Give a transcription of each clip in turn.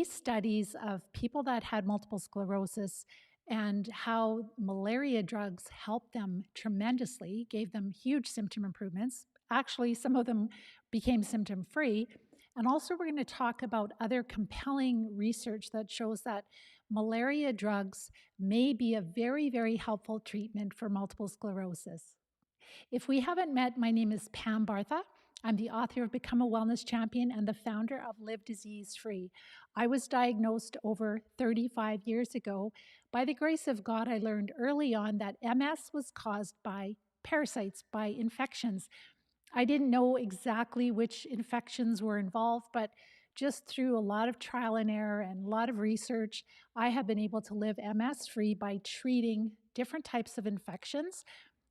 Studies of people that had multiple sclerosis and how malaria drugs helped them tremendously, gave them huge symptom improvements. Actually, some of them became symptom free. And also, we're going to talk about other compelling research that shows that malaria drugs may be a very, very helpful treatment for multiple sclerosis. If we haven't met, my name is Pam Bartha. I'm the author of Become a Wellness Champion and the founder of Live Disease Free. I was diagnosed over 35 years ago. By the grace of God, I learned early on that MS was caused by parasites, by infections. I didn't know exactly which infections were involved, but just through a lot of trial and error and a lot of research, I have been able to live MS free by treating different types of infections.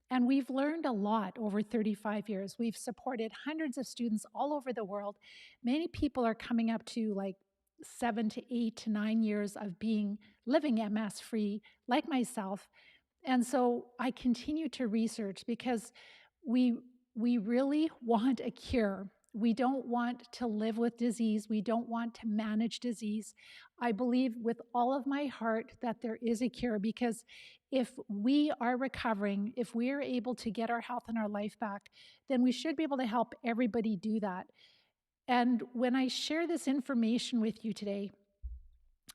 And we've learned a lot over 35 years. We've supported hundreds of students all over the world. Many people are coming up to like 7 to 8 to 9 years of living MS free, like myself. And so I continue to research because we we really want a cure. We don't want to live with disease. We don't want to manage disease. I believe with all of my heart that there is a cure, because if we are recovering, if we are able to get our health and our life back, then we should be able to help everybody do that. And when I share this information with you today,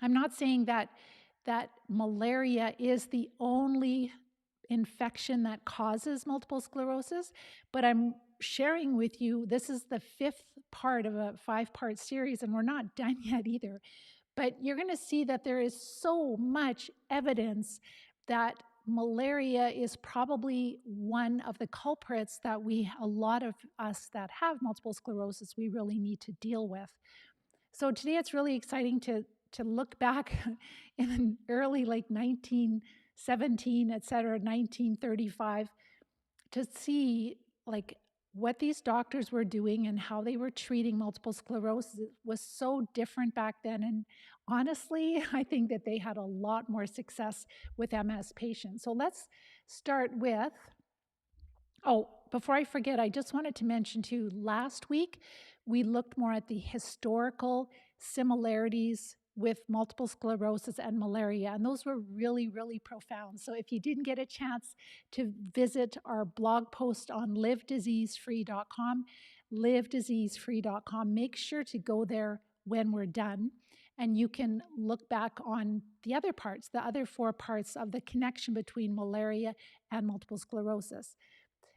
I'm not saying that malaria is the only infection that causes multiple sclerosis, but I'm sharing with you, this is the fifth part of a 5-part series, and we're not done yet either. But you're going to see that there is so much evidence that malaria is probably one of the culprits that a lot of us that have multiple sclerosis, we really need to deal with. So today it's really exciting to look back in early, like 1917, et cetera, 1935, to see like what these doctors were doing and how they were treating multiple sclerosis. It was so different back then. And honestly, I think that they had a lot more success with MS patients. So let's start with, before I forget, I just wanted to mention too, last week we looked more at the historical similarities with multiple sclerosis and malaria, and those were really, really profound. So if you didn't get a chance to visit our blog post on livediseasefree.com, livediseasefree.com, make sure to go there when we're done, and you can look back on the other parts, the other 4 parts of the connection between malaria and multiple sclerosis.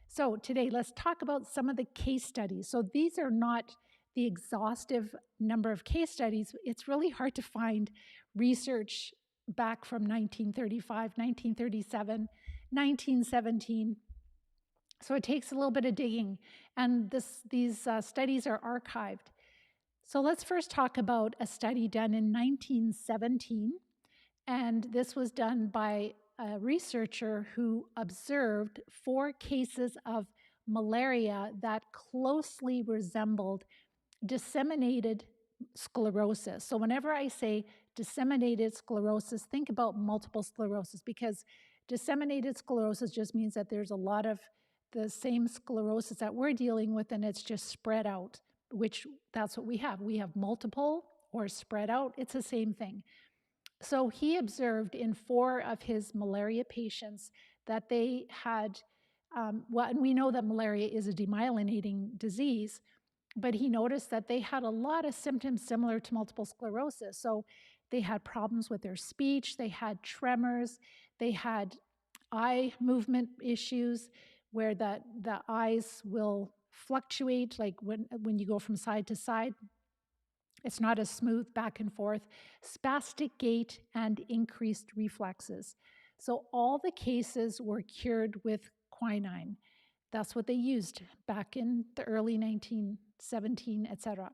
So today, let's talk about some of the case studies. So these are not the exhaustive number of case studies. It's really hard to find research back from 1935, 1937, 1917. So it takes a little bit of digging, and these studies are archived. So let's first talk about a study done in 1917, and this was done by a researcher who observed 4 cases of malaria that closely resembled disseminated sclerosis. So whenever I say disseminated sclerosis, think about multiple sclerosis, because disseminated sclerosis just means that there's a lot of the same sclerosis that we're dealing with, and it's just spread out, which that's what we have. We have multiple or spread out. It's the same thing. So he observed in 4 of his malaria patients that they had, and we know that malaria is a demyelinating disease, but he noticed that they had a lot of symptoms similar to multiple sclerosis. So they had problems with their speech, they had tremors, they had eye movement issues where the eyes will fluctuate, like when you go from side to side. It's not as smooth back and forth, spastic gait, and increased reflexes. So all the cases were cured with quinine. That's what they used back in the early 1917, etc.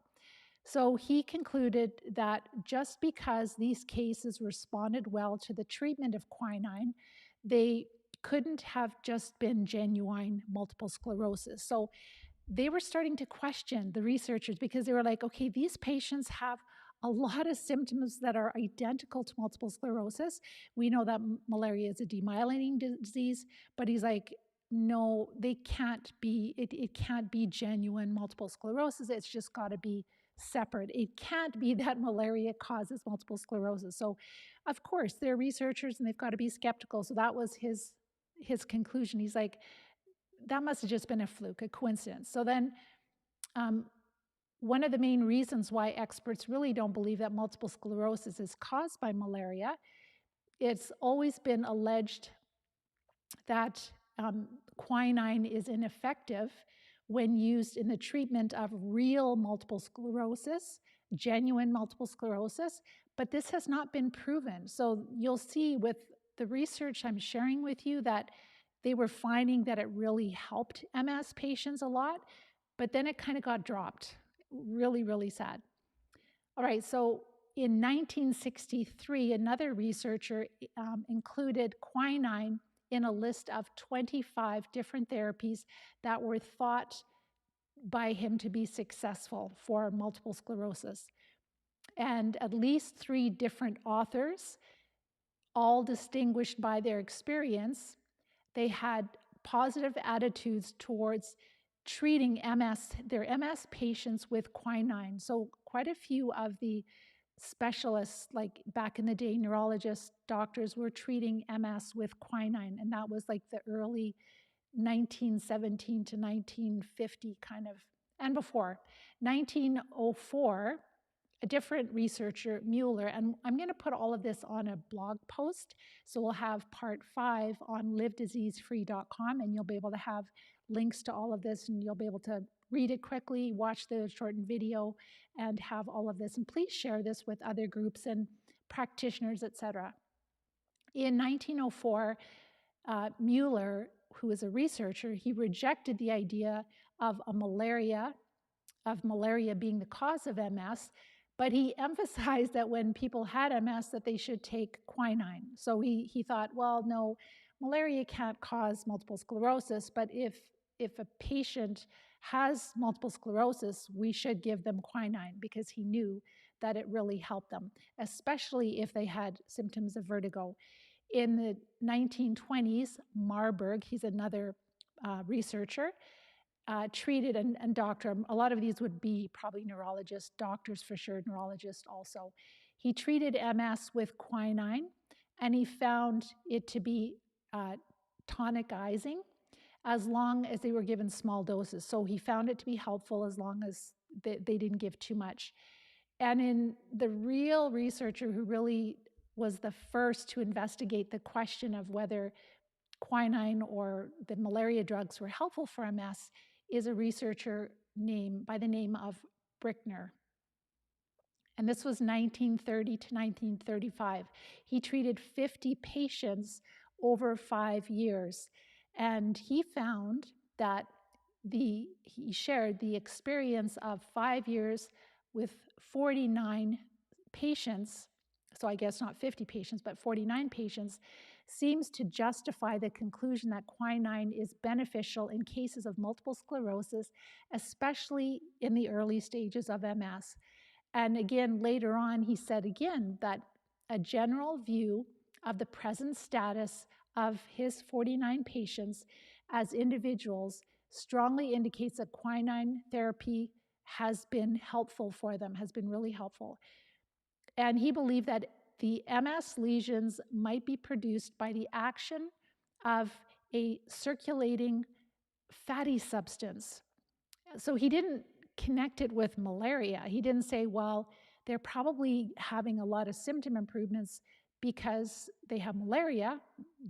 So he concluded that just because these cases responded well to the treatment of quinine, they couldn't have just been genuine multiple sclerosis. So they were starting to question the researchers, because they were like, okay, these patients have a lot of symptoms that are identical to multiple sclerosis. We know that malaria is a demyelinating disease, but he's like, no, they can't be, it can't be genuine multiple sclerosis. It's just got to be separate. It can't be that malaria causes multiple sclerosis. So, of course, they're researchers and they've got to be skeptical. So that was his conclusion. He's like, that must have just been a fluke, a coincidence. So then, um, one of the main reasons why experts really don't believe that multiple sclerosis is caused by malaria, it's always been alleged that quinine is ineffective when used in the treatment of real multiple sclerosis, genuine multiple sclerosis, but this has not been proven. So you'll see with the research I'm sharing with you that they were finding that it really helped MS patients a lot, but then it kind of got dropped. Really, really sad. All right, so in 1963, another researcher included quinine in a list of 25 different therapies that were thought by him to be successful for multiple sclerosis. And at least 3 different authors, all distinguished by their experience, they had positive attitudes towards treating MS, their MS patients with quinine. So quite a few of the specialists, like back in the day, neurologists, doctors were treating MS with quinine, and that was like the early 1917 to 1950 kind of, and before. 1904, a different researcher, Mueller, and I'm going to put all of this on a blog post, so we'll have part 5 on livediseasefree.com, and you'll be able to have links to all of this, and you'll be able to read it quickly, watch the shortened video, and have all of this. And please share this with other groups and practitioners, etc. In 1904, Mueller, who was a researcher, he rejected the idea of malaria being the cause of MS, but he emphasized that when people had MS that they should take quinine. So he thought, well, no, malaria can't cause multiple sclerosis, but if a patient has multiple sclerosis, we should give them quinine, because he knew that it really helped them, especially if they had symptoms of vertigo. In the 1920s, Marburg, he's another researcher, treated and doctor, a lot of these would be probably neurologists, doctors for sure, neurologists also. He treated MS with quinine, and he found it to be tonicizing as long as they were given small doses. So he found it to be helpful as long as they didn't give too much. And in the real researcher who really was the first to investigate the question of whether quinine or the malaria drugs were helpful for MS is a researcher by the name of Brickner. And this was 1930 to 1935. He treated 50 patients over 5 years. And he found that he shared the experience of 5 years with 49 patients, so I guess not 50 patients, but 49 patients, seems to justify the conclusion that quinine is beneficial in cases of multiple sclerosis, especially in the early stages of MS. And again, later on, he said again that a general view of the present status of his 49 patients as individuals strongly indicates that quinine therapy has been helpful for them, has been really helpful. And he believed that the MS lesions might be produced by the action of a circulating fatty substance. So he didn't connect it with malaria. He didn't say, well, they're probably having a lot of symptom improvements because they have malaria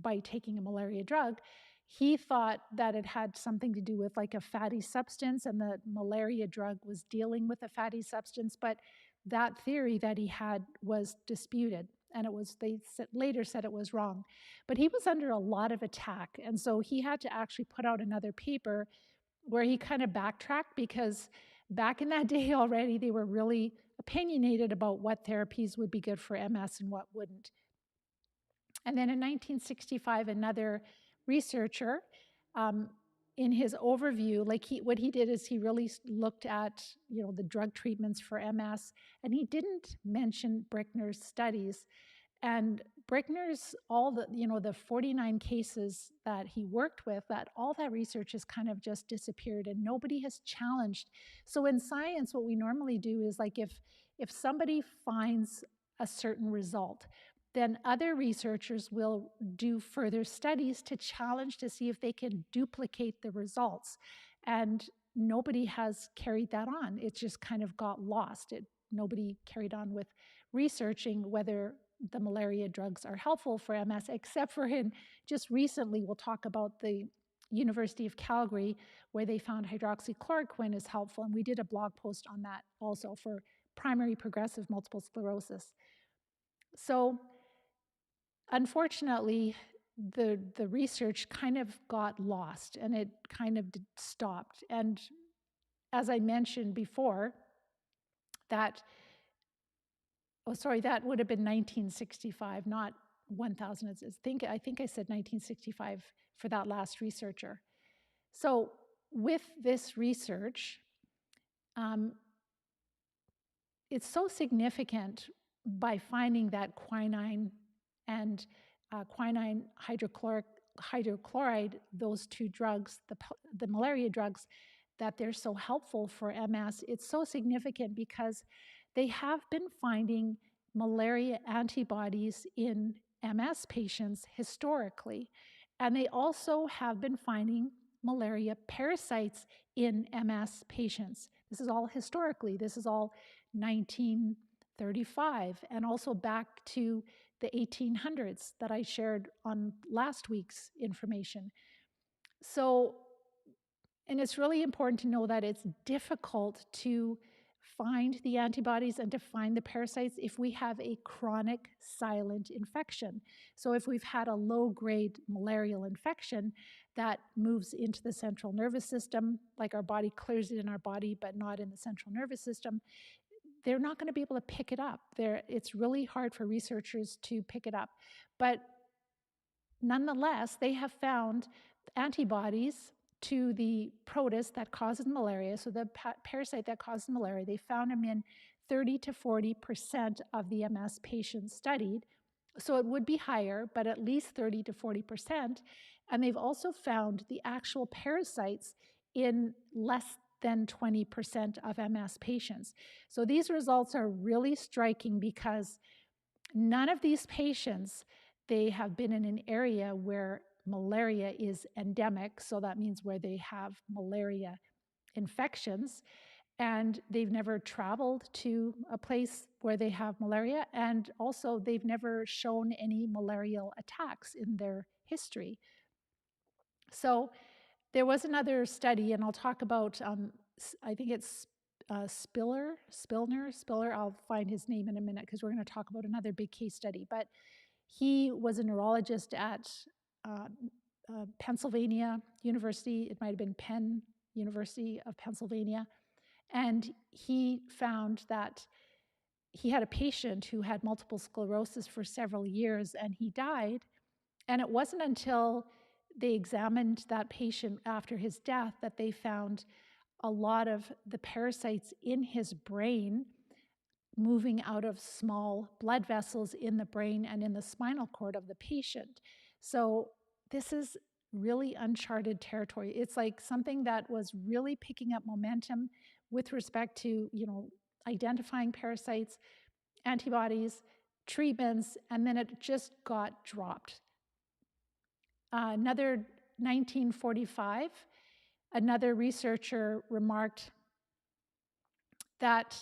by taking a malaria drug. He thought that it had something to do with like a fatty substance, and the malaria drug was dealing with a fatty substance, but that theory that he had was disputed, and they later said it was wrong. But he was under a lot of attack, and so he had to actually put out another paper where he kind of backtracked, because back in that day already, they were really opinionated about what therapies would be good for MS and what wouldn't. And then in 1965, another researcher, in his overview, what he did is he really looked at, the drug treatments for MS, and he didn't mention Brickner's studies. And Brickner's, the 49 cases that he worked with, that all that research has kind of just disappeared and nobody has challenged. So in science, what we normally do is like if somebody finds a certain result, then other researchers will do further studies to challenge to see if they can duplicate the results. And nobody has carried that on. It just kind of got lost. Nobody carried on with researching whether the malaria drugs are helpful for MS, except for in just recently, we'll talk about the University of Calgary, where they found hydroxychloroquine is helpful. And we did a blog post on that also for primary progressive multiple sclerosis. So unfortunately, the research kind of got lost and it kind of stopped. And as I mentioned before, that that would have been 1965, not 1000. I think I said 1965 for that last researcher. So with this research, it's so significant by finding that quinine and quinine hydrochloride, those two drugs, the malaria drugs, that they're so helpful for MS. It's so significant because they have been finding malaria antibodies in MS patients historically, and they also have been finding malaria parasites in MS patients. This is all historically. This is all 1935 and also back to the 1800s that I shared on last week's information. So, and it's really important to know that it's difficult to find the antibodies and to find the parasites if we have a chronic silent infection. So if we've had a low-grade malarial infection that moves into the central nervous system, like our body clears it in our body but not in the central nervous system, they're not going to be able to pick it up. It's really hard for researchers to pick it up. But nonetheless, they have found antibodies to the protist that causes malaria, so the parasite that causes malaria. They found them in 30 to 40% of the MS patients studied. So it would be higher, but at least 30 to 40%. And they've also found the actual parasites in less than 20% of MS patients. So these results are really striking because none of these patients, they have been in an area where malaria is endemic, so that means where they have malaria infections, and they've never traveled to a place where they have malaria, and also they've never shown any malarial attacks in their history. So there was another study, and I'll talk about, I think it's Spiller, I'll find his name in a minute because we're going to talk about another big case study, but he was a neurologist at Pennsylvania University. It might have been Penn University of Pennsylvania. And he found that he had a patient who had multiple sclerosis for several years and he died. And it wasn't until they examined that patient after his death that they found a lot of the parasites in his brain moving out of small blood vessels in the brain and in the spinal cord of the patient. So this is really uncharted territory. It's like something that was really picking up momentum with respect to, identifying parasites, antibodies, treatments, and then it just got dropped. Another 1945, another researcher remarked that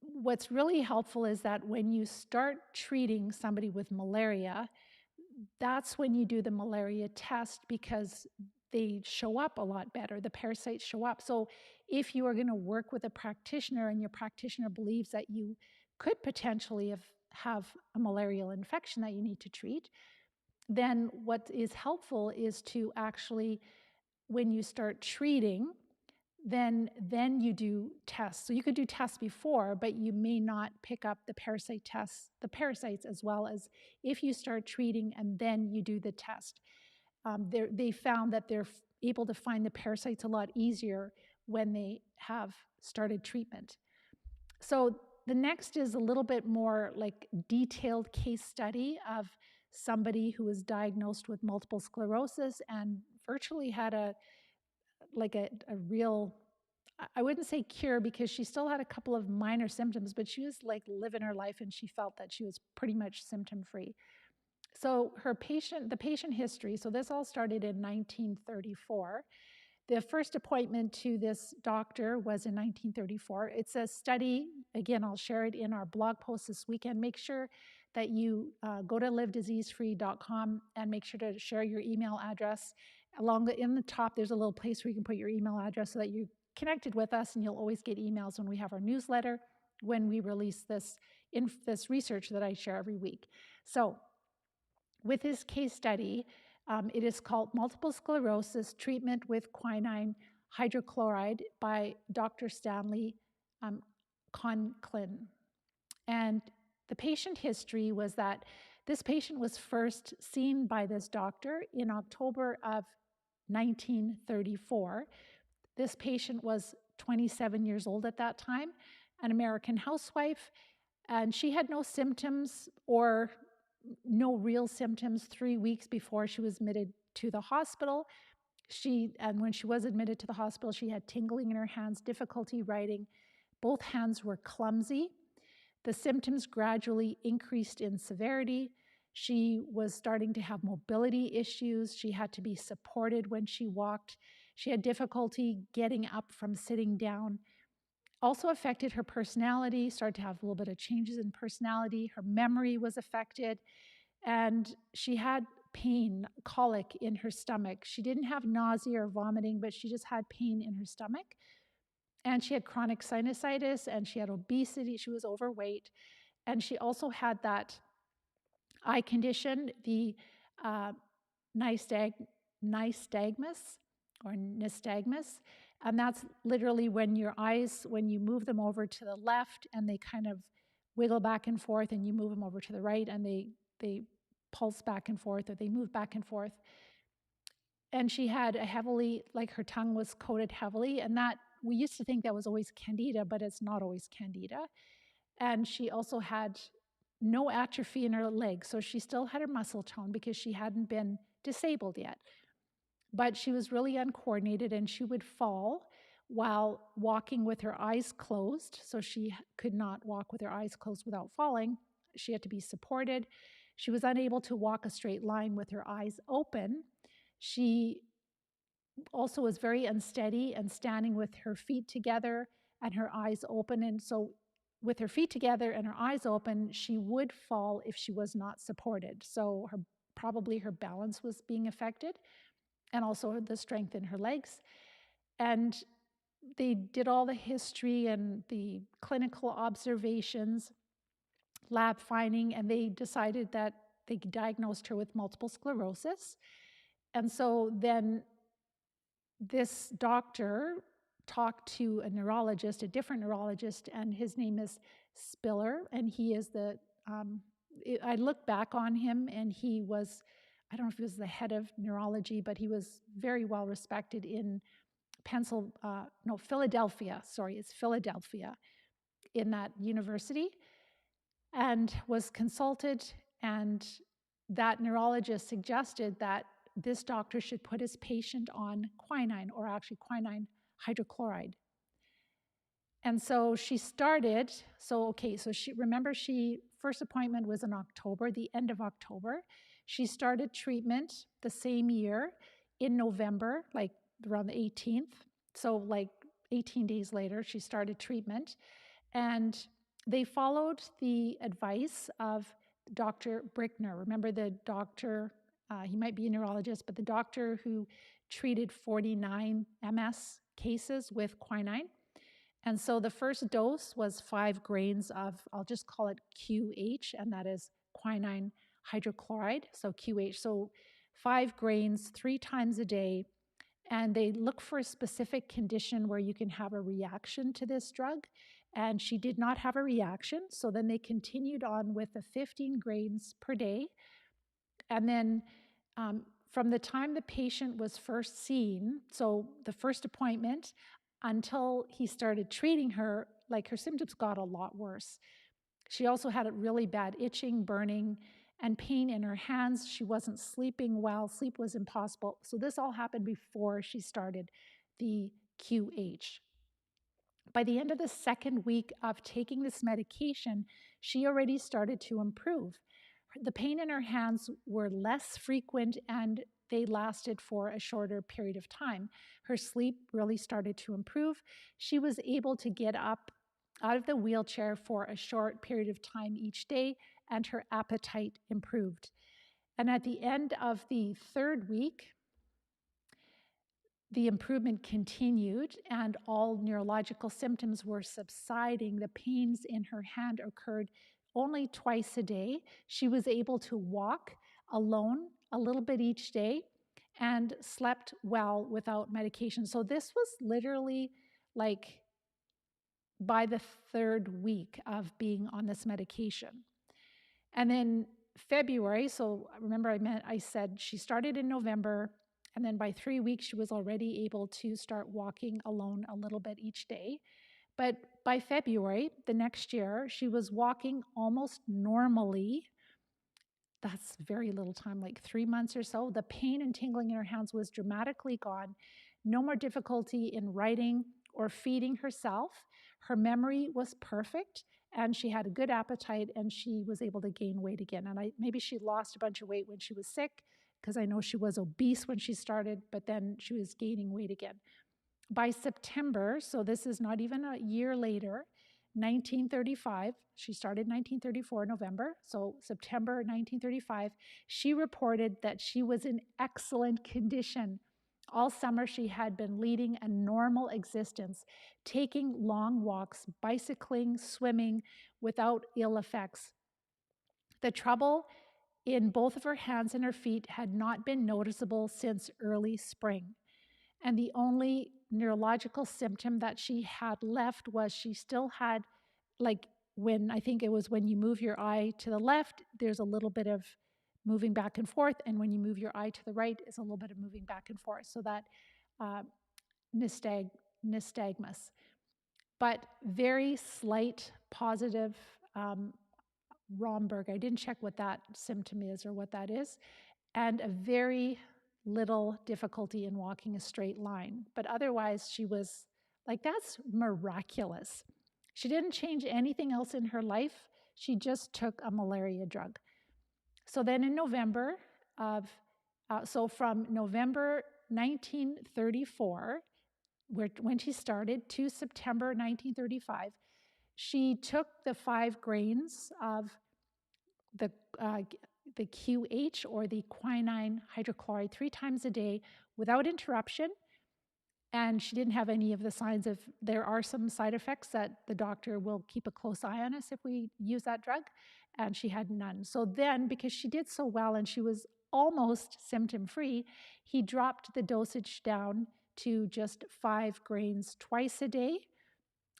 what's really helpful is that when you start treating somebody with malaria, that's when you do the malaria test because they show up a lot better. The parasites show up. So if you are going to work with a practitioner and your practitioner believes that you could potentially have a malarial infection that you need to treat, then what is helpful is to actually, when you start treating, then you do tests. So you could do tests before, but you may not pick up the parasites as well as if you start treating and then you do the test. They found that they're able to find the parasites a lot easier when they have started treatment. So the next is a little bit more like detailed case study of somebody who was diagnosed with multiple sclerosis and virtually had a real, I wouldn't say cure because she still had a couple of minor symptoms, but she was like living her life and she felt that she was pretty much symptom free. So the patient history, so this all started in 1934. The first appointment to this doctor was in 1934. It's a study, again, I'll share it in our blog post this weekend. Make sure that you go to livediseasefree.com and make sure to share your email address. In the top, there's a little place where you can put your email address so that you're connected with us and you'll always get emails when we have our newsletter, when we release this research that I share every week. So with this case study, it is called Multiple Sclerosis Treatment with Quinine Hydrochloride by Dr. Stanley Conklin. And the patient history was that this patient was first seen by this doctor in October of 1934. This patient was 27 years old at that time, an American housewife, and she had no symptoms or no real symptoms 3 weeks before she was admitted to the hospital. And when she was admitted to the hospital, she had tingling in her hands, difficulty writing. Both hands were clumsy. The symptoms gradually increased in severity. She was starting to have mobility issues. She had to be supported when she walked. She had difficulty getting up from sitting down. Also affected her personality, started to have a little bit of changes in personality. Her memory was affected, and she had pain, colic in her stomach. She didn't have nausea or vomiting, but she just had pain in her stomach. And she had chronic sinusitis, and she had obesity. She was overweight, and she also had that eye condition, the nystagmus or nystagmus. And that's literally when your eyes, when you move them over to the left and they kind of wiggle back and forth, and you move them over to the right and they pulse back and forth, or they move back and forth. And she had her tongue was coated heavily, and that we used to think that was always candida, but it's not always candida. And she also had no atrophy in her legs, so she still had her muscle tone because she hadn't been disabled yet. But she was really uncoordinated, and she would fall while walking with her eyes closed. So she could not walk with her eyes closed without falling. She had to be supported. She was unable to walk a straight line with her eyes open. She also was very unsteady and standing with her feet together and her eyes open. And so with her feet together and her eyes open, she would fall if she was not supported. So probably her balance was being affected, and also the strength in her legs. And they did all the history and the clinical observations, lab finding, and they decided that they diagnosed her with multiple sclerosis. And so then this doctor talked to a neurologist, a different neurologist, and his name is Spiller, and he is I look back on him, and he was, I don't know if he was the head of neurology, but he was very well respected in Philadelphia, it's Philadelphia, in that university, and was consulted, and that neurologist suggested that this doctor should put his patient on quinine, or actually quinine hydrochloride. And so she started, she first appointment was in October, the end of October. She started treatment the same year in November, like around the 18th. So like 18 days later, she started treatment. And they followed the advice of Dr. Brickner. Remember the doctor, he might be a neurologist, but the doctor who treated 49 MS cases with quinine. And so the first dose was 5 grains of, I'll just call it QH, and that is quinine hydrochloride, so QH. So 5 grains 3 times a day. And they look for a specific condition where you can have a reaction to this drug. And she did not have a reaction. So then they continued on with the 15 grains per day. And then from the time the patient was first seen, so the first appointment, until he started treating her, like her symptoms got a lot worse. She also had a really bad itching, burning, and pain in her hands. She wasn't sleeping well. Sleep was impossible. So this all happened before she started the QH. By the end of the second week of taking this medication, she already started to improve. The pain in her hands were less frequent and they lasted for a shorter period of time. Her sleep really started to improve. She was able to get up out of the wheelchair for a short period of time each day, and her appetite improved. And at the end of the third week, the improvement continued and all neurological symptoms were subsiding. The pains in her hand occurred only twice a day. She was able to walk alone a little bit each day and slept well without medication. So this was literally like by the third week of being on this medication. And then February, so remember I said she started in November, and then by 3 weeks she was already able to start walking alone a little bit each day. But by February, the next year, she was walking almost normally. That's very little time, like 3 months or so. The pain and tingling in her hands was dramatically gone. No more difficulty in writing or feeding herself. Her memory was perfect, and she had a good appetite, and she was able to gain weight again. And maybe she lost a bunch of weight when she was sick, because I know she was obese when she started, but then she was gaining weight again. By September, so this is not even a year later, 1935, she started 1934 November, so September 1935, she reported that she was in excellent condition. All summer she had been leading a normal existence, taking long walks, bicycling, swimming without ill effects. The trouble in both of her hands and her feet had not been noticeable since early spring. And the only neurological symptom that she had left was she still had, like, I think it was when you move your eye to the left, there's a little bit of moving back and forth. And when you move your eye to the right, it's a little bit of moving back and forth. So that uh, nystagmus. But very slight positive Romberg. I didn't check what that symptom is or what that is. And a very little difficulty in walking a straight line. But otherwise, she was like, that's miraculous. She didn't change anything else in her life. She just took a malaria drug. So then in November from November 1934, when she started, to September 1935, she took the 5 grains of the QH, or the quinine hydrochloride, 3 times a day without interruption. And she didn't have any of the signs of, there are some side effects that the doctor will keep a close eye on us if we use that drug, and she had none. So then, because she did so well and she was almost symptom-free, he dropped the dosage down to just 5 grains twice a day.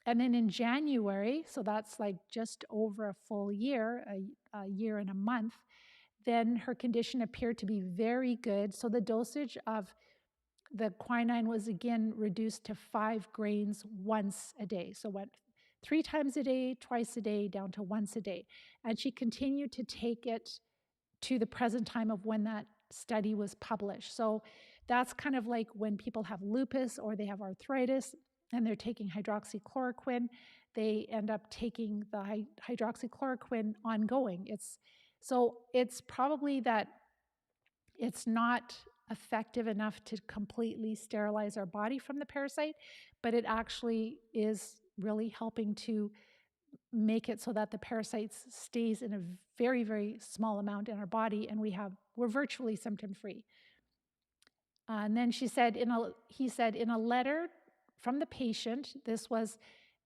And then in January, so that's like just over a full year, a year and a month, then her condition appeared to be very good. So the dosage of the quinine was again reduced to 5 grains once a day. So went 3 times a day, twice a day, down to once a day. And she continued to take it to the present time of when that study was published. So that's kind of like when people have lupus or they have arthritis and they're taking hydroxychloroquine, they end up taking the hydroxychloroquine ongoing. It's probably that it's not effective enough to completely sterilize our body from the parasite, but it actually is really helping to make it so that the parasite stays in a very, very small amount in our body, and we're virtually symptom-free. And then he said in a letter from the patient, this was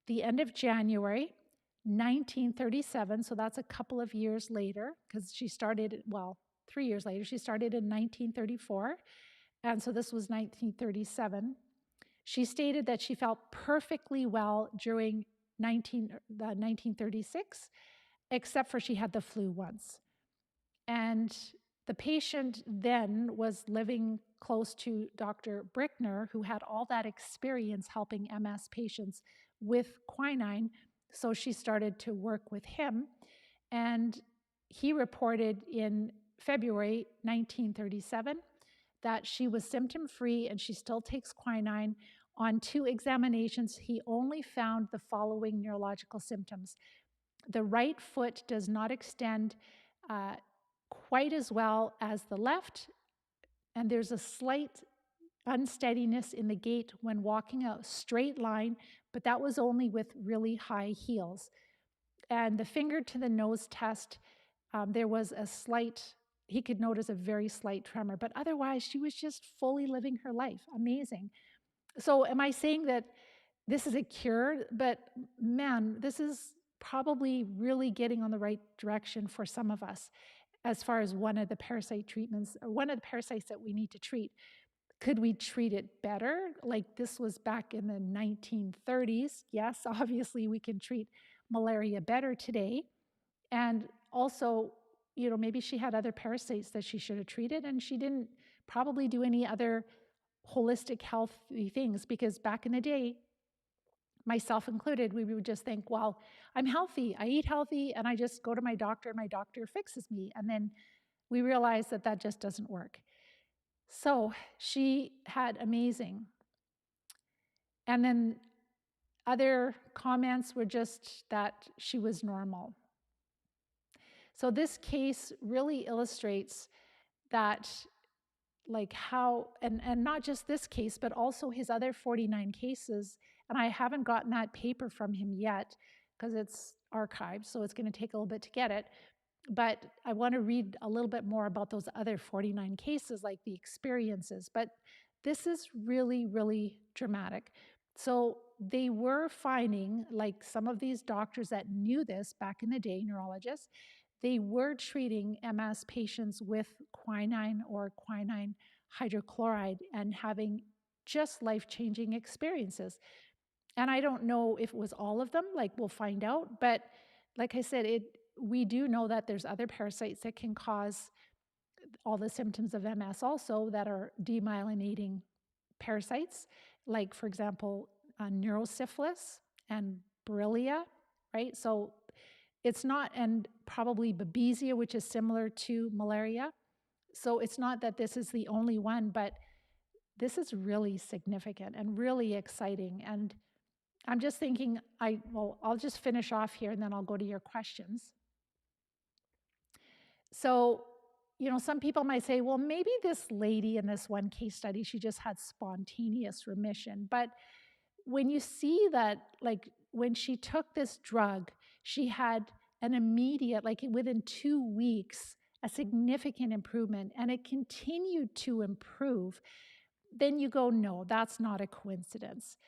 the end of January 1937, so that's a couple of years later, because she started, 3 years later, she started in 1934, and so this was 1937. She stated that she felt perfectly well during 1936, except for she had the flu once. And the patient then was living close to Dr. Brickner, who had all that experience helping MS patients with quinine. So she started to work with him. And he reported in February 1937 that she was symptom free and she still takes quinine. On 2 examinations, he only found the following neurological symptoms. The right foot does not extend uh, quite as well as the left, and there's a slight unsteadiness in the gait when walking a straight line, but that was only with really high heels. And the finger to the nose test, there was a slight, he could notice a very slight tremor, but otherwise she was just fully living her life. Amazing. So am I saying that this is a cure? But man, this is probably really getting on the right direction for some of us as far as one of the parasite treatments, or one of the parasites that we need to treat. Could we treat it better? Like this was back in the 1930s. Yes, obviously we can treat malaria better today. And also, maybe she had other parasites that she should have treated, and she didn't probably do any other holistic healthy things, because back in the day, myself included, we would just think, well, I'm healthy, I eat healthy, and I just go to my doctor, and my doctor fixes me. And then we realize that that just doesn't work. So she had amazing. And then other comments were just that she was normal. So this case really illustrates that, like how, and not just this case, but also his other 49 cases. And I haven't gotten that paper from him yet because it's archived, so it's going to take a little bit to get it. But I want to read a little bit more about those other 49 cases, like the experiences. But this is really, really dramatic. So they were finding, like some of these doctors that knew this back in the day, neurologists, they were treating MS patients with quinine or quinine hydrochloride and having just life-changing experiences. And I don't know if it was all of them, like we'll find out, but like I said, we do know that there's other parasites that can cause all the symptoms of MS also that are demyelinating parasites, like for example, neurosyphilis and Borrelia, right? So it's not, and probably Babesia, which is similar to malaria. So it's not that this is the only one, but this is really significant and really exciting. And I'm just thinking, I'll just finish off here and then I'll go to your questions. So, some people might say, well, maybe this lady in this one case study, she just had spontaneous remission. But when you see that, like when she took this drug, she had an immediate, like within 2 weeks, a significant improvement, and it continued to improve, then you go, no, that's not a coincidence.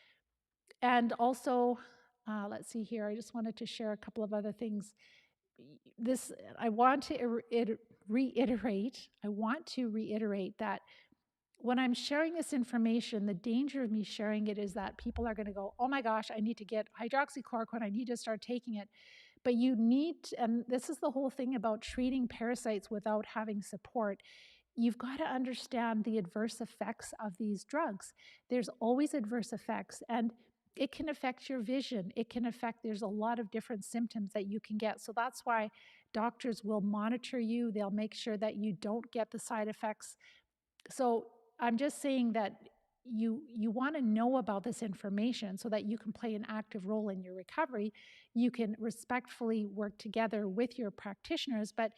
And also, let's see here, I just wanted to share a couple of other things. I want to reiterate that when I'm sharing this information, the danger of me sharing it is that people are going to go, oh my gosh, I need to get hydroxychloroquine, I need to start taking it. But you need, and this is the whole thing about treating parasites without having support, you've got to understand the adverse effects of these drugs. There's always adverse effects, and it can affect your vision. It can affect, there's a lot of different symptoms that you can get. So that's why doctors will monitor you. They'll make sure that you don't get the side effects. So I'm just saying that you want to know about this information so that you can play an active role in your recovery. You can respectfully work together with your practitioners, but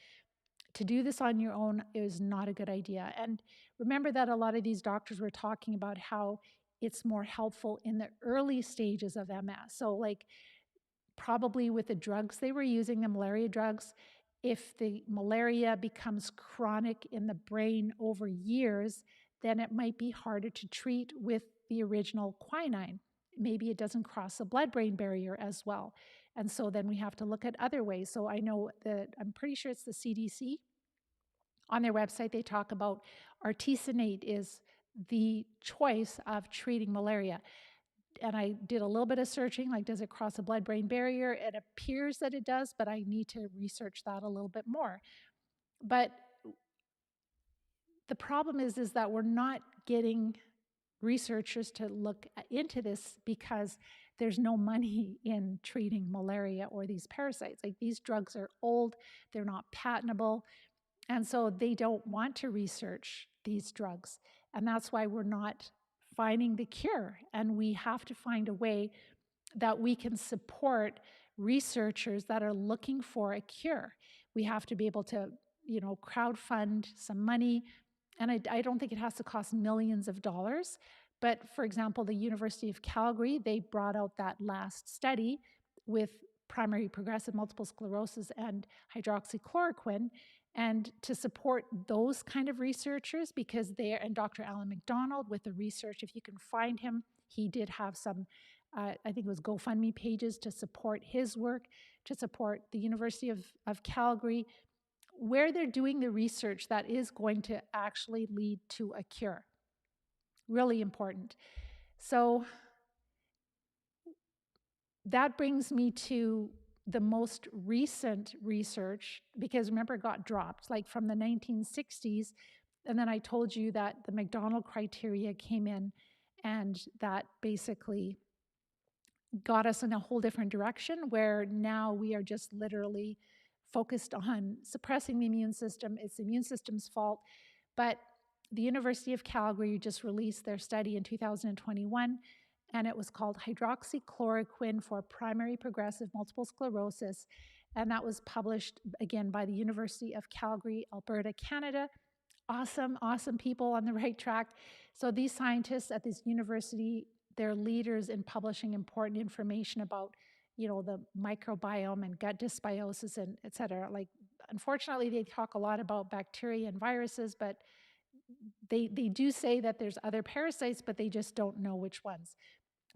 to do this on your own is not a good idea. And remember that a lot of these doctors were talking about how it's more helpful in the early stages of MS. So like probably with the drugs they were using, the malaria drugs, if the malaria becomes chronic in the brain over years, then it might be harder to treat with the original quinine. Maybe it doesn't cross the blood-brain barrier as well. And so then we have to look at other ways. So I know that, I'm pretty sure it's the CDC. On their website, they talk about artesunate is the choice of treating malaria. And I did a little bit of searching, like does it cross the blood-brain barrier? It appears that it does, but I need to research that a little bit more. But the problem is that we're not getting researchers to look into this because there's no money in treating malaria or these parasites. Like, these drugs are old, they're not patentable, and so they don't want to research these drugs. And that's why we're not finding the cure. And we have to find a way that we can support researchers that are looking for a cure. We have to be able to, crowdfund some money. And I don't think it has to cost millions of dollars. But for example, the University of Calgary, they brought out that last study with primary progressive multiple sclerosis and hydroxychloroquine, and to support those kind of researchers, because and Dr. Alan McDonald with the research, if you can find him, he did have some, I think it was GoFundMe pages to support his work, to support the University of Calgary, where they're doing the research that is going to actually lead to a cure. Really important. So that brings me to the most recent research, because remember, it got dropped like from the 1960s. And then I told you that the McDonald criteria came in, and that basically got us in a whole different direction, where now we are just literally focused on suppressing the immune system. It's the immune system's fault. But the University of Calgary just released their study in 2021, and it was called Hydroxychloroquine for Primary Progressive Multiple Sclerosis. And that was published again by the University of Calgary, Alberta, Canada. Awesome, awesome people on the right track. So these scientists at this university, they're leaders in publishing important information about, the microbiome and gut dysbiosis and et cetera. Like, unfortunately, they talk a lot about bacteria and viruses, but they do say that there's other parasites, but they just don't know which ones.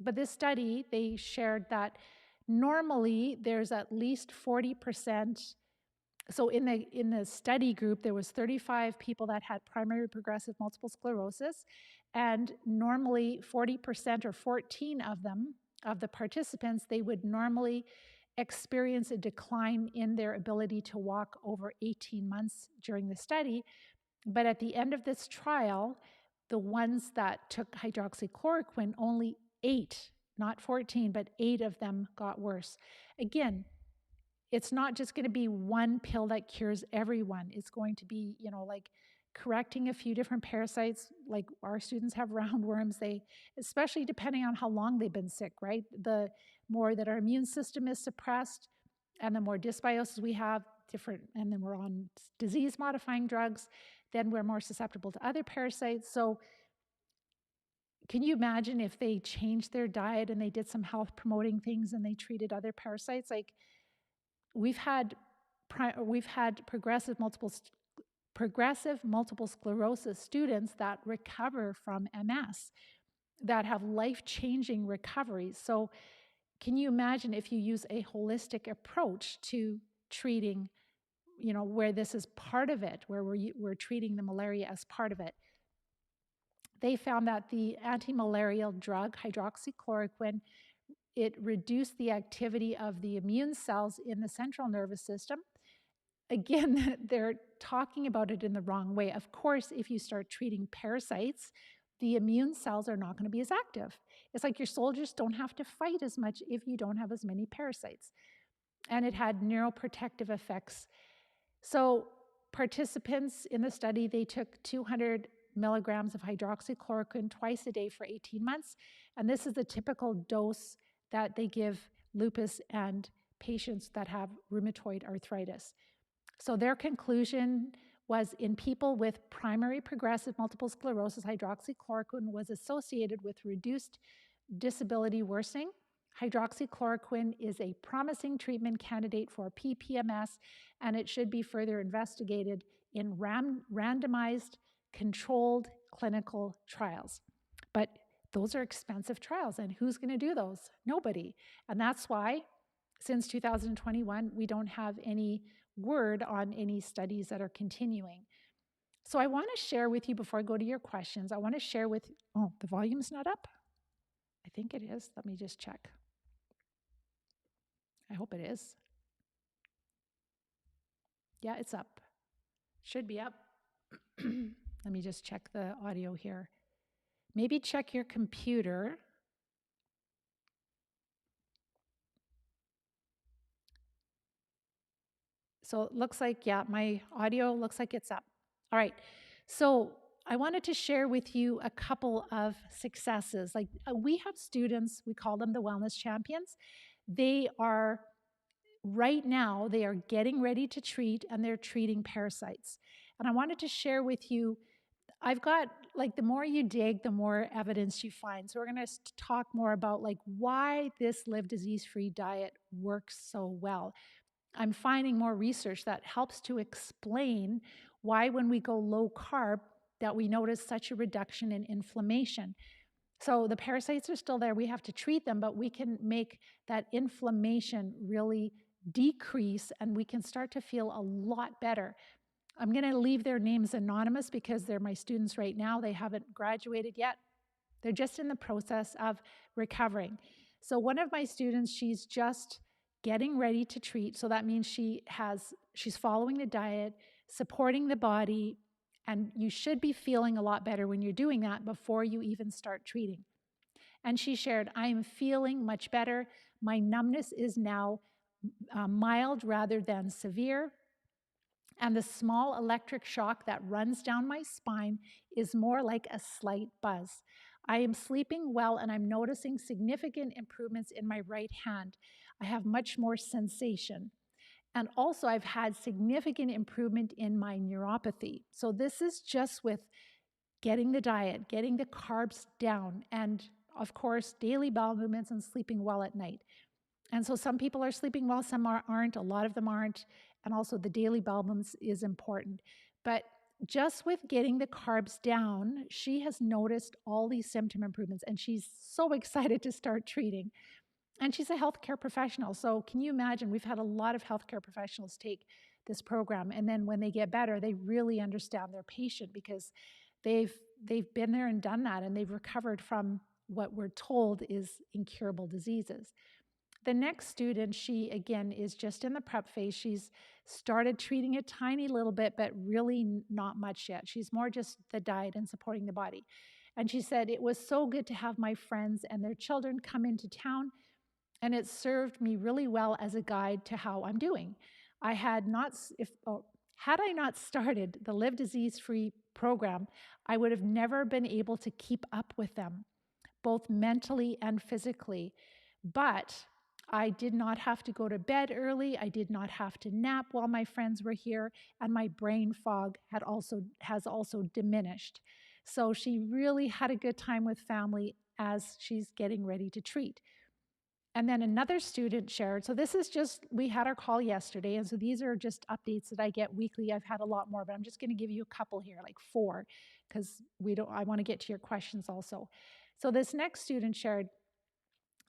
But this study, they shared that normally there's at least 40%. So in the study group, there was 35 people that had primary progressive multiple sclerosis, and normally 40% or 14 of them, of the participants, they would normally experience a decline in their ability to walk over 18 months during the study. But at the end of this trial, the ones that took hydroxychloroquine, only 8, not 14, but 8 of them got worse. Again, it's not just going to be one pill that cures everyone. It's going to be, like correcting a few different parasites. Like, our students have roundworms. They, especially depending on how long they've been sick, right? The more that our immune system is suppressed and the more dysbiosis we have, and then we're on disease modifying drugs, then we're more susceptible to other parasites. So can you imagine if they changed their diet and they did some health promoting things and they treated other parasites? Like, we've had progressive multiple sclerosis students that recover from MS, that have life-changing recoveries. So can you imagine if you use a holistic approach to treating, where this is part of it, where we're treating the malaria as part of it? They found that the anti-malarial drug hydroxychloroquine, it reduced the activity of the immune cells in the central nervous system. Again, they're talking about it in the wrong way. Of course, if you start treating parasites, the immune cells are not going to be as active. It's like your soldiers don't have to fight as much if you don't have as many parasites. And it had neuroprotective effects. So participants in the study, they took 200 milligrams of hydroxychloroquine twice a day for 18 months. And this is the typical dose that they give lupus and patients that have rheumatoid arthritis. So their conclusion was, in people with primary progressive multiple sclerosis, hydroxychloroquine was associated with reduced disability worsening. Hydroxychloroquine is a promising treatment candidate for PPMS, and it should be further investigated in randomized, controlled clinical trials. But those are expensive trials, and who's going to do those? Nobody. And that's why, since 2021, we don't have any word on any studies that are continuing. So I want to share with you, before I go to your questions, I want to share with, the volume's not up? I think it is. Let me just check. I hope it is. Yeah, it's up. Should be up. Let me just check the audio here. Maybe check your computer. So it looks like, yeah, my audio looks like it's up. All right. So I wanted to share with you a couple of successes. Like we have students, we call them the wellness champions. They are right now, they are getting ready to treat and they're treating parasites. And I wanted to share with you, I've got like the more you dig, the more evidence you find. So we're going to talk more about like why this live disease-free diet works so well. I'm finding more research that helps to explain why when we go low carb that we notice such a reduction in inflammation. So the parasites are still there. We have to treat them, but we can make that inflammation really decrease and we can start to feel a lot better. I'm going to leave their names anonymous because they're my students right now. They haven't graduated yet. They're just in the process of recovering. So one of my students, she's just getting ready to treat. So that means she's following the diet, supporting the body, and you should be feeling a lot better when you're doing that before you even start treating. And she shared, I am feeling much better. My numbness is now mild rather than severe. And the small electric shock that runs down my spine is more like a slight buzz. I am sleeping well and I'm noticing significant improvements in my right hand. I have much more sensation. And also, I've had significant improvement in my neuropathy. So, this is just with getting the diet, getting the carbs down, and of course, daily bowel movements and sleeping well at night. And so some people are sleeping well, some aren't, a lot of them aren't. And also the daily bowel movements is important. But just with getting the carbs down, she has noticed all these symptom improvements and she's so excited to start treating. And she's a healthcare professional. So can you imagine? We've had a lot of healthcare professionals take this program. And then when they get better, they really understand their patient because they've been there and done that and they've recovered from what we're told is incurable diseases. The next student, she again is just in the prep phase. She's started treating a tiny little bit, but really not much yet. She's more just the diet and supporting the body. And she said, it was so good to have my friends and their children come into town, and it served me really well as a guide to how I'm doing. I had not, had I not started the Live Disease Free program, I would have never been able to keep up with them, both mentally and physically. But I did not have to go to bed early. I did not have to nap while my friends were here, and my brain fog has also diminished. So she really had a good time with family as she's getting ready to treat. And then another student shared, so this is just, we had our call yesterday, and so these are just updates that I get weekly. I've had a lot more, but I'm just going to give you a couple here, like 4, because I want to get to your questions also. So this next student shared,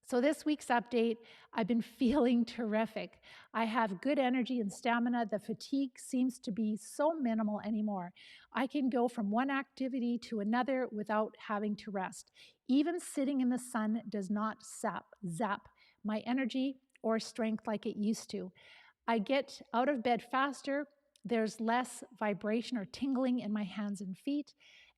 so this week's update, I've been feeling terrific. I have good energy and stamina. The fatigue seems to be so minimal anymore. I can go from one activity to another without having to rest. Even sitting in the sun does not zap my energy or strength like it used to. I get out of bed faster. There's less vibration or tingling in my hands and feet.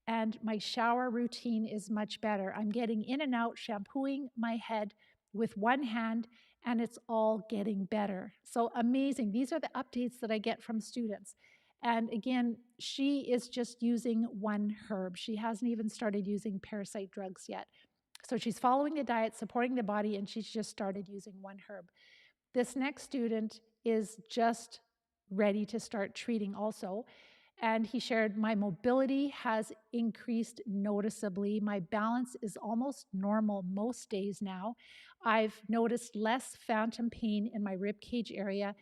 And my shower routine is much better. I'm getting in and out, shampooing my head with one hand, and it's all getting better. So amazing. These are the updates that I get from students. And again, she is just using one herb. She hasn't even started using parasite drugs yet. So she's following the diet, supporting the body, and she's just started using one herb. This next student is just ready to start treating also. And he shared, my mobility has increased noticeably. My balance is almost normal most days now. I've noticed less phantom pain in my rib cage area.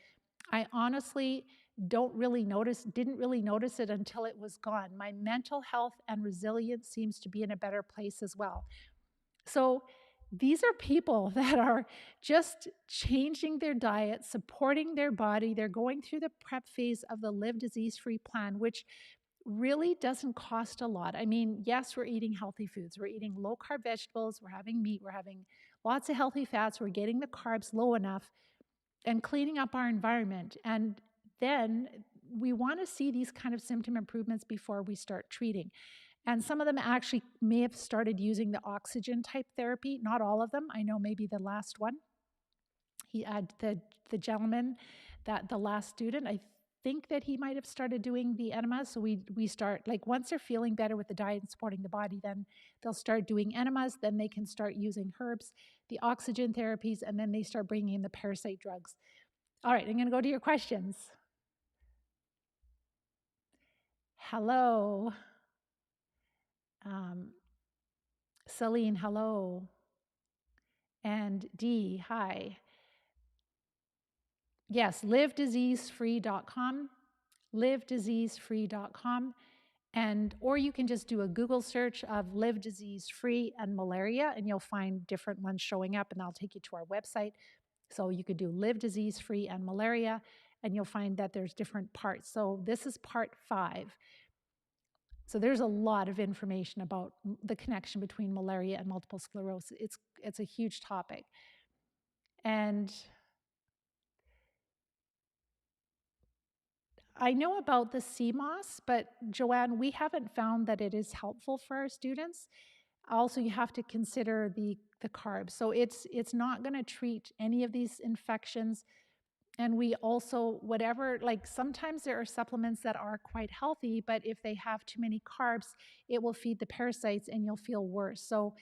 I honestly didn't really notice it until it was gone. My mental health and resilience seems to be in a better place as well. So these are people that are just changing their diet, supporting their body. They're going through the prep phase of the Live Disease-Free plan, which really doesn't cost a lot. I mean, yes, we're eating healthy foods. We're eating low-carb vegetables. We're having meat. We're having lots of healthy fats. We're getting the carbs low enough and cleaning up our environment. And then we want to see these kind of symptom improvements before we start treating. And some of them actually may have started using the oxygen type therapy. Not all of them. I know maybe the last one. He had the gentleman, that the last student, think that he might have started doing the enemas. So we start, like, once they're feeling better with the diet and supporting the body, then they'll start doing enemas. Then they can start using herbs, the oxygen therapies, and then they start bringing in the parasite drugs. All right, I'm going to go to your questions. Hello. Celine, hello. And Dee, hi. Yes, livediseasefree.com, livediseasefree.com. And or you can just do a Google search of live disease free and malaria, and you'll find different ones showing up, and that'll take you to our website. So you could do live disease free and malaria, and you'll find that there's different parts. So this is part 5. So there's a lot of information about the connection between malaria and multiple sclerosis. It's a huge topic. And I know about the CMOS, but Joanne, we haven't found that it is helpful for our students. Also, you have to consider the carbs. So it's not going to treat any of these infections. And we also, whatever, like sometimes there are supplements that are quite healthy, but if they have too many carbs, it will feed the parasites and you'll feel worse. So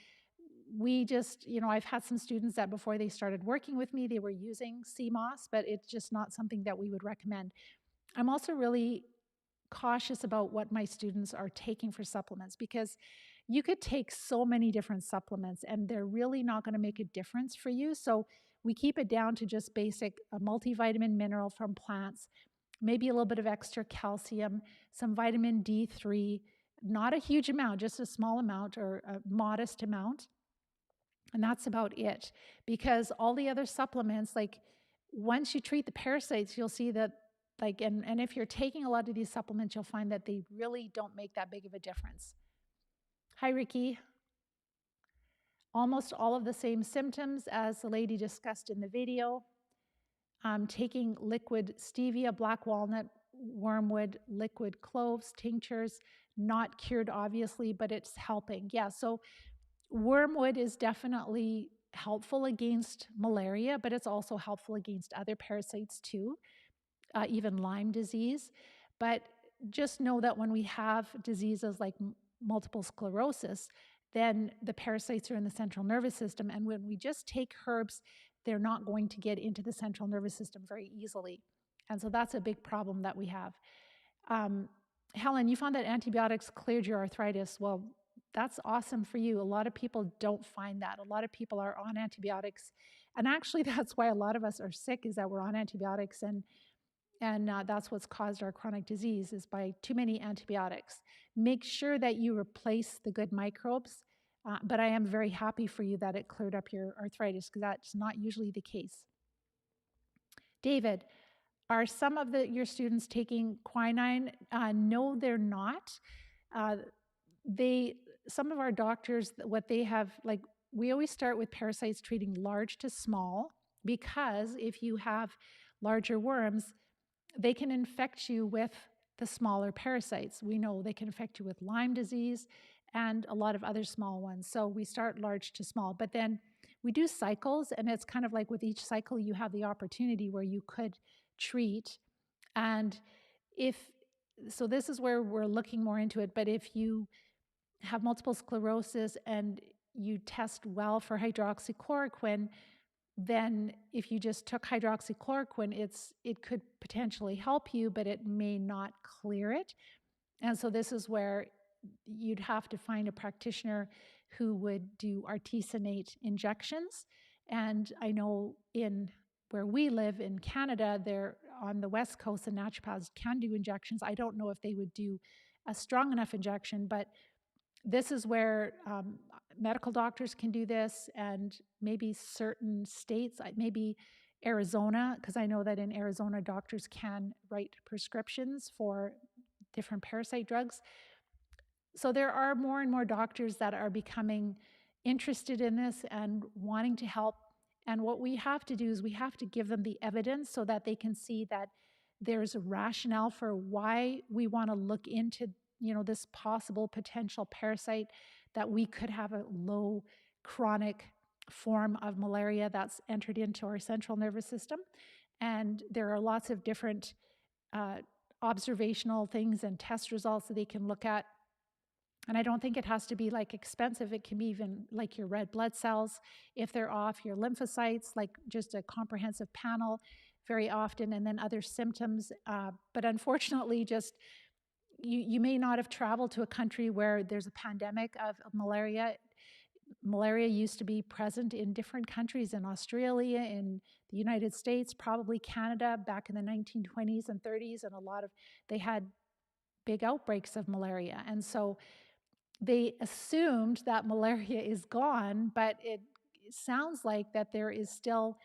we just, I've had some students that before they started working with me, they were using CMOS, but it's just not something that we would recommend. I'm also really cautious about what my students are taking for supplements, because you could take so many different supplements and they're really not going to make a difference for you. So we keep it down to just basic multivitamin mineral from plants, maybe a little bit of extra calcium, some vitamin D3, not a huge amount, just a small amount or a modest amount. And that's about it, because all the other supplements, like once you treat the parasites, you'll see that, like, and if you're taking a lot of these supplements, you'll find that they really don't make that big of a difference. Hi, Ricky. Almost all of the same symptoms as the lady discussed in the video. Taking liquid stevia, black walnut, wormwood, liquid cloves, tinctures, not cured obviously, but it's helping. Yeah, so wormwood is definitely helpful against malaria, but it's also helpful against other parasites too, even Lyme disease. But just know that when we have diseases like multiple sclerosis, then the parasites are in the central nervous system. And when we just take herbs, they're not going to get into the central nervous system very easily. And so that's a big problem that we have. Helen, you found that antibiotics cleared your arthritis. Well, that's awesome for you. A lot of people don't find that. A lot of people are on antibiotics. And actually, that's why a lot of us are sick, is that we're on antibiotics. And that's what's caused our chronic disease, is by too many antibiotics. Make sure that you replace the good microbes. But I am very happy for you that it cleared up your arthritis, because that's not usually the case. David, are some of your students taking quinine? No, they're not. Some of our doctors, what they have, like, we always start with parasites treating large to small, because if you have larger worms, they can infect you with the smaller parasites. We know they can infect you with Lyme disease and a lot of other small ones. So we start large to small, but then we do cycles, and it's kind of like with each cycle, you have the opportunity where you could treat. And so this is where we're looking more into it, but if you have multiple sclerosis and you test well for hydroxychloroquine, then if you just took hydroxychloroquine, it could potentially help you, but it may not clear it. And so this is where you'd have to find a practitioner who would do artesunate injections. And I know where we live in Canada, they're on the West Coast, and naturopaths can do injections. I don't know if they would do a strong enough injection, but this is where medical doctors can do this, and maybe certain states, maybe Arizona, because I know that in Arizona, doctors can write prescriptions for different parasite drugs. So there are more and more doctors that are becoming interested in this and wanting to help. And what we have to do is we have to give them the evidence so that they can see that there's a rationale for why we want to look into, this possible potential parasite, that we could have a low chronic form of malaria that's entered into our central nervous system. And there are lots of different uh, observational things and test results that they can look at. And I don't think it has to be like expensive. It can be even like your red blood cells, if they're off, your lymphocytes, like just a comprehensive panel very often, and then other symptoms. But unfortunately, just you may not have traveled to a country where there's a pandemic of malaria. Malaria used to be present in different countries, in Australia, in the United States, probably Canada back in the 1920s and 30s, and they had big outbreaks of malaria. And so they assumed that malaria is gone, but it sounds like that there is still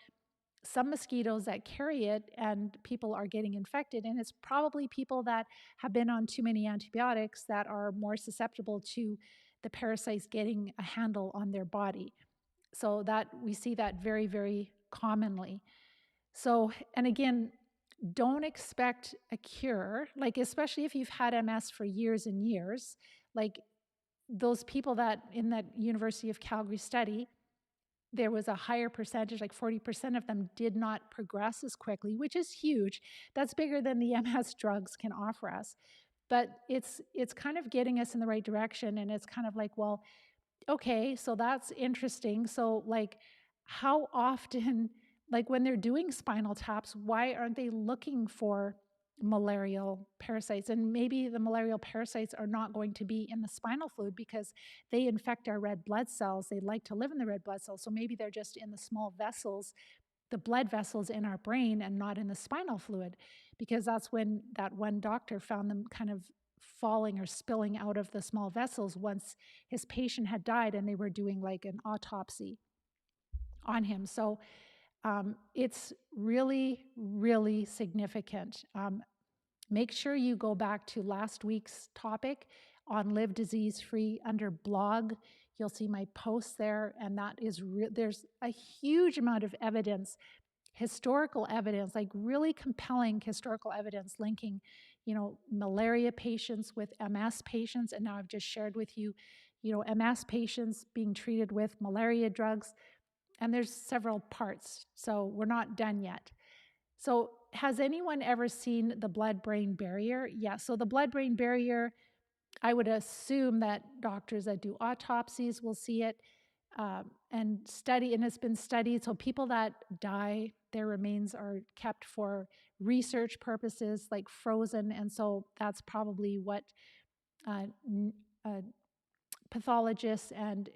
some mosquitoes that carry it and people are getting infected. And it's probably people that have been on too many antibiotics that are more susceptible to the parasites getting a handle on their body. So that we see that very, very commonly. So, and again, don't expect a cure, like especially if you've had MS for years and years, like those people that in that University of Calgary study, there was a higher percentage, like 40% of them did not progress as quickly, which is huge. That's bigger than the MS drugs can offer us. But it's kind of getting us in the right direction, and it's kind of like, well, okay, so that's interesting. So like how often, like when they're doing spinal taps, why aren't they looking for malarial parasites? And maybe the malarial parasites are not going to be in the spinal fluid because they infect our red blood cells. They like to live in the red blood cells. So maybe they're just in the small vessels, the blood vessels in our brain, and not in the spinal fluid, because that's when that one doctor found them kind of falling or spilling out of the small vessels once his patient had died and they were doing like an autopsy on him. So it's really, really significant. Make sure you go back to last week's topic on Live Disease Free under blog. You'll see my posts there, and that is there's a huge amount of evidence, historical evidence, like really compelling historical evidence linking, malaria patients with MS patients. And now I've just shared with you, MS patients being treated with malaria drugs. And there's several parts, so we're not done yet. So has anyone ever seen the blood-brain barrier? Yeah, so the blood-brain barrier, I would assume that doctors that do autopsies will see it and it's been studied. So people that die, their remains are kept for research purposes, like frozen. And so that's probably what uh, pathologists and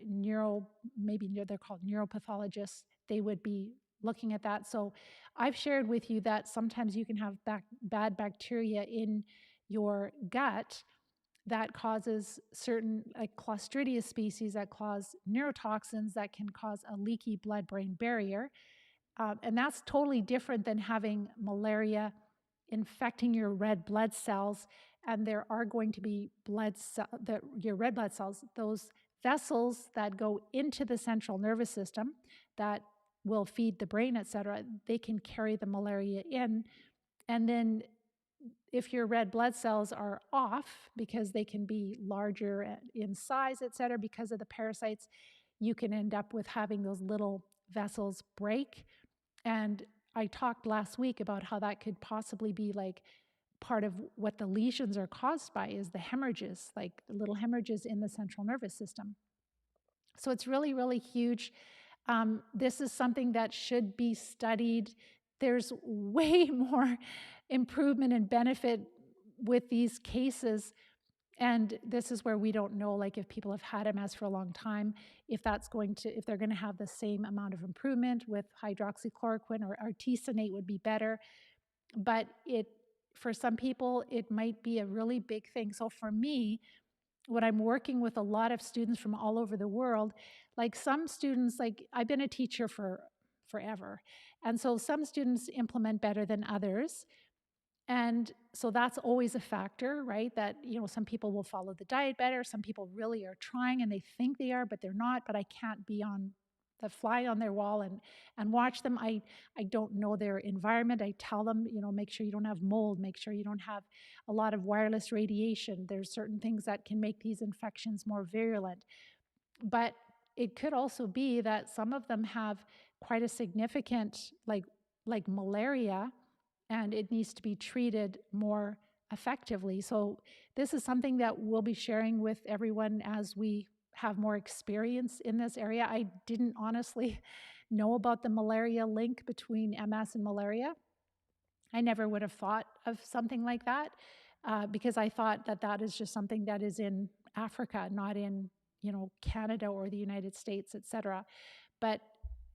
maybe they're called neuropathologists, they would be looking at that. So I've shared with you that sometimes you can have bad bacteria in your gut that causes certain like Clostridia species that cause neurotoxins that can cause a leaky blood-brain barrier. And that's totally different than having malaria infecting your red blood cells. And there are going to be your red blood cells, those vessels that go into the central nervous system that will feed the brain, et cetera, they can carry the malaria in. And then if your red blood cells are off because they can be larger in size, et cetera, because of the parasites, you can end up with having those little vessels break. And I talked last week about how that could possibly be like part of what the lesions are caused by is the hemorrhages, like the little hemorrhages in the central nervous system. So it's really, really huge. This is something that should be studied. There's way more improvement and benefit with these cases. And this is where we don't know, like if people have had MS for a long time, if they're going to have the same amount of improvement with hydroxychloroquine or artesunate would be better. But for some people, it might be a really big thing. So for me, when I'm working with a lot of students from all over the world, like some students, like I've been a teacher for forever. And so some students implement better than others. And so that's always a factor, right? That, some people will follow the diet better. Some people really are trying and they think they are, but they're not. But I can't be on the fly on their wall and watch them. I don't know their environment. I tell them, make sure you don't have mold, make sure you don't have a lot of wireless radiation. There's certain things that can make these infections more virulent. But it could also be that some of them have quite a significant, like malaria, and it needs to be treated more effectively. So this is something that we'll be sharing with everyone as we have more experience in this area. I didn't honestly know about the malaria link between MS and malaria. I never would have thought of something like that because I thought that that is just something that is in Africa, not in Canada or the United States, et cetera. But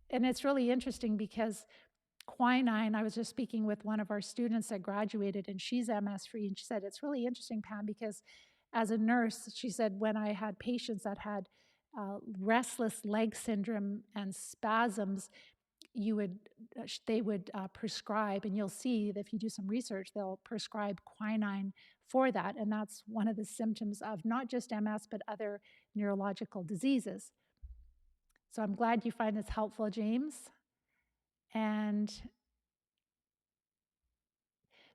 and it's really interesting because quinine, I was just speaking with one of our students that graduated, and she's MS free, and she said it's really interesting, Pam, because as a nurse, she said when I had patients that had restless leg syndrome and spasms, you would they would prescribe, and you'll see that if you do some research, they'll prescribe quinine for that, and that's one of the symptoms of not just MS but other neurological diseases. So I'm glad you find this helpful, James. And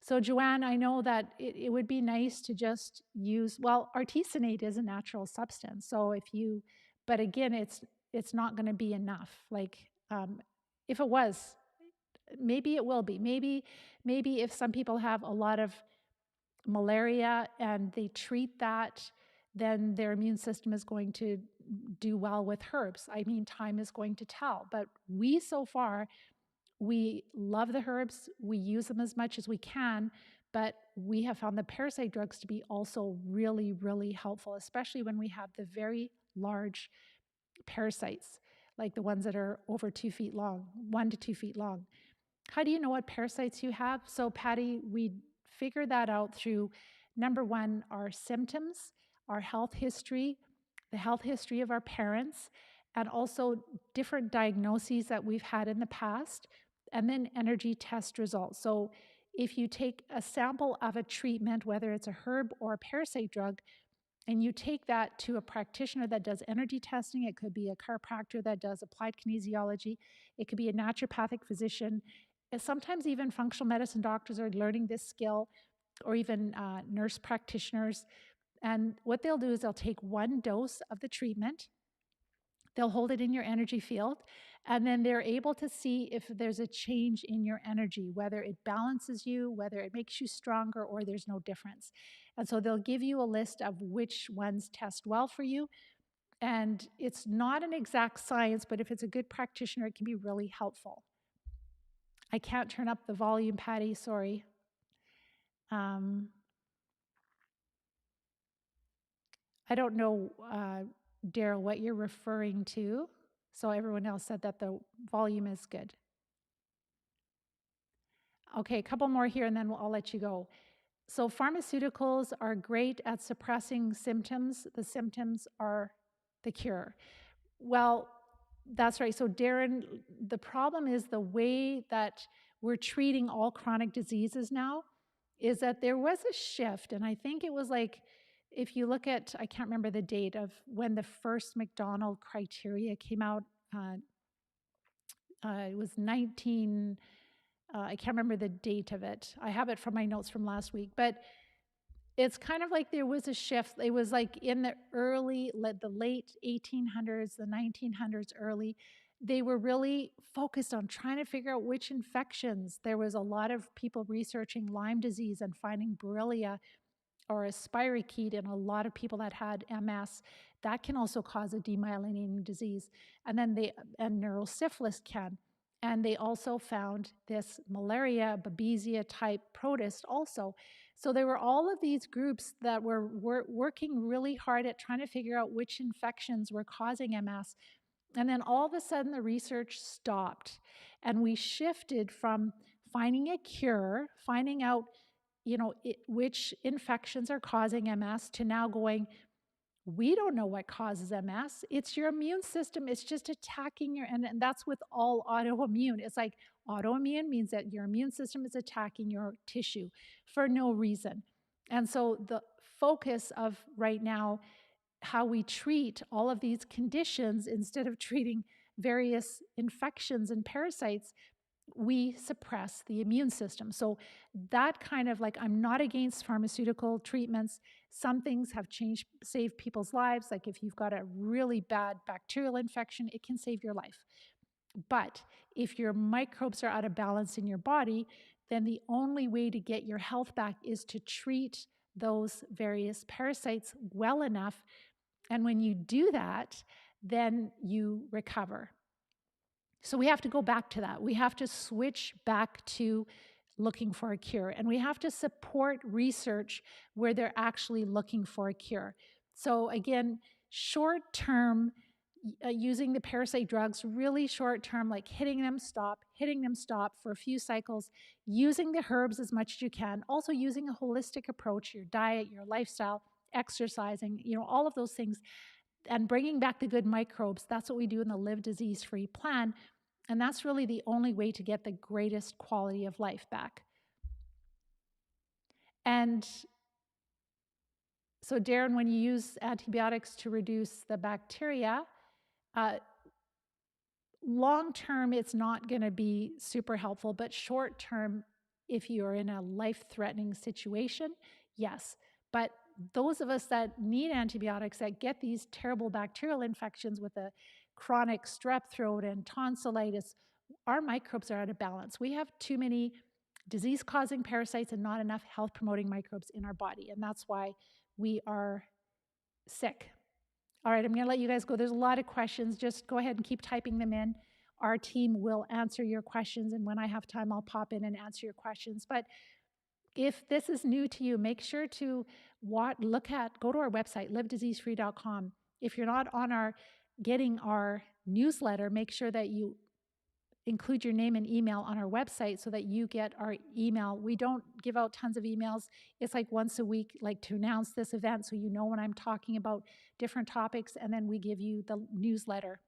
so, Joanne, I know that it would be nice to just use, well, artesunate is a natural substance. So if you, but again, it's not going to be enough. Like, if it was, maybe it will be. Maybe if some people have a lot of malaria and they treat that, then their immune system is going to do well with herbs. I mean, time is going to tell. But we so far, we love the herbs, we use them as much as we can, but we have found the parasite drugs to be also really, really helpful, especially when we have the very large parasites, like the ones that are over 2 feet long, 1 to 2 feet long. How do you know what parasites you have? So, Patty, we figure that out through number one, our symptoms, our health history, the health history of our parents, and also different diagnoses that we've had in the past, and then energy test results. So, if you take a sample of a treatment, whether it's a herb or a parasite drug, and you take that to a practitioner that does energy testing, it could be a chiropractor that does applied kinesiology, it could be a naturopathic physician, and sometimes even functional medicine doctors are learning this skill, or even nurse practitioners. And what they'll do is they'll take one dose of the treatment, they'll hold it in your energy field, and then they're able to see if there's a change in your energy, whether it balances you, whether it makes you stronger, or there's no difference. And so they'll give you a list of which ones test well for you. And it's not an exact science, but if it's a good practitioner, it can be really helpful. I can't turn up the volume, Patty, sorry. I don't know, Daryl, what you're referring to. So everyone else said that the volume is good. Okay, a couple more here and then I'll let you go. So pharmaceuticals are great at suppressing symptoms. The symptoms are the cure. Well, that's right. So Darren, the problem is the way that we're treating all chronic diseases now is that there was a shift, and I think it was like, if you look at, I can't remember the date of when the first McDonald criteria came out, it was 19, I can't remember the date of it. I have it from my notes from last week, but it's kind of like there was a shift. It was like in the late 1800s, the 1900s early, they were really focused on trying to figure out which infections. There was a lot of people researching Lyme disease and finding Borrelia or a spirochete in a lot of people that had MS. That can also cause a demyelinating disease. And then and neurosyphilis can. And they also found this malaria, babesia type protist also. So there were all of these groups that were working really hard at trying to figure out which infections were causing MS. And then all of a sudden the research stopped. And we shifted from finding a cure, finding out which infections are causing MS, to now going, we don't know what causes MS. It's your immune system. It's just attacking and that's with all autoimmune. It's like autoimmune means that your immune system is attacking your tissue for no reason. And so the focus of right now, how we treat all of these conditions, instead of treating various infections and parasites, we suppress the immune system. So that kind of, like, I'm not against pharmaceutical treatments. Some things have saved people's lives. Like if you've got a really bad bacterial infection, it can save your life. But if your microbes are out of balance in your body, then the only way to get your health back is to treat those various parasites well enough. And when you do that, then you recover. So we have to go back to that. We have to switch back to looking for a cure. And we have to support research where they're actually looking for a cure. So again, short term, using the parasite drugs, really short term, like hitting them, stop for a few cycles, using the herbs as much as you can, also using a holistic approach, your diet, your lifestyle, exercising, all of those things, and bringing back the good microbes. That's what we do in the Live Disease-Free plan. And that's really the only way to get the greatest quality of life back. And so, Darren, when you use antibiotics to reduce the bacteria, long term, it's not going to be super helpful, but short term, if you're in a life-threatening situation, yes. But those of us that need antibiotics, that get these terrible bacterial infections with a chronic strep throat and tonsillitis, our microbes are out of balance. We have too many disease-causing parasites and not enough health-promoting microbes in our body, and that's why we are sick. All right, I'm going to let you guys go. There's a lot of questions. Just go ahead and keep typing them in. Our team will answer your questions, and when I have time, I'll pop in and answer your questions. But if this is new to you, make sure to go to our website, livediseasefree.com. If you're not getting our newsletter, make sure that you include your name and email on our website so that you get our email. We don't give out tons of emails. It's like once a week, like to announce this event so you know when I'm talking about different topics, and then we give you the newsletter.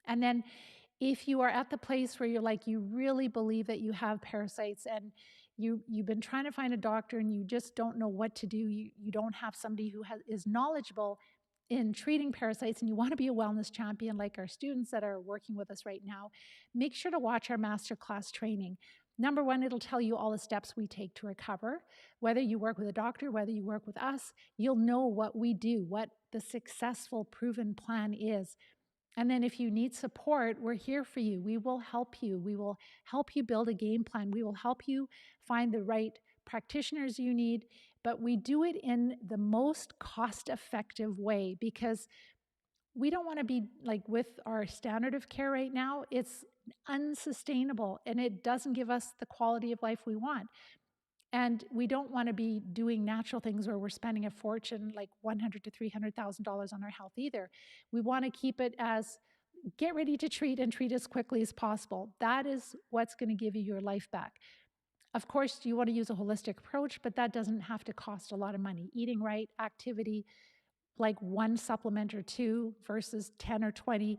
And then if you are at the place where you're like, you really believe that you have parasites and you've been trying to find a doctor and you just don't know what to do, you don't have somebody who is knowledgeable in treating parasites, and you want to be a wellness champion like our students that are working with us right now, make sure to watch our masterclass training. Number one, it'll tell you all the steps we take to recover. Whether you work with a doctor, whether you work with us, you'll know what we do, what the successful proven plan is. And then if you need support, we're here for you. We will help you. We will help you build a game plan. We will help you find the right practitioners you need, but we do it in the most cost-effective way because we don't want to be like with our standard of care right now. It's unsustainable and it doesn't give us the quality of life we want. And we don't want to be doing natural things where we're spending a fortune, like $100,000 to $300,000 on our health either. We want to keep it as get ready to treat and treat as quickly as possible. That is what's going to give you your life back. Of course, you want to use a holistic approach, but that doesn't have to cost a lot of money. Eating right, activity, like one supplement or two versus 10 or 20,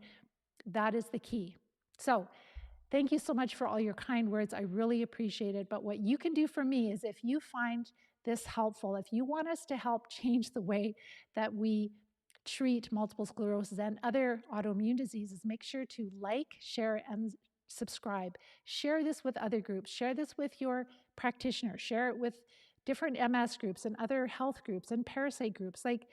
that is the key. So thank you so much for all your kind words. I really appreciate it. But what you can do for me is if you find this helpful, if you want us to help change the way that we treat multiple sclerosis and other autoimmune diseases, make sure to like, share, and subscribe. Share this with other groups. Share this with your practitioner. Share it with different MS groups and other health groups and parasite groups. Like,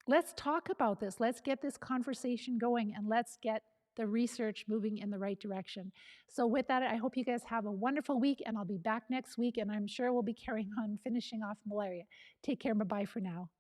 let's talk about this. Let's get this conversation going and let's get the research moving in the right direction. So with that, I hope you guys have a wonderful week, and I'll be back next week, and I'm sure we'll be carrying on finishing off malaria. Take care and bye-bye for now.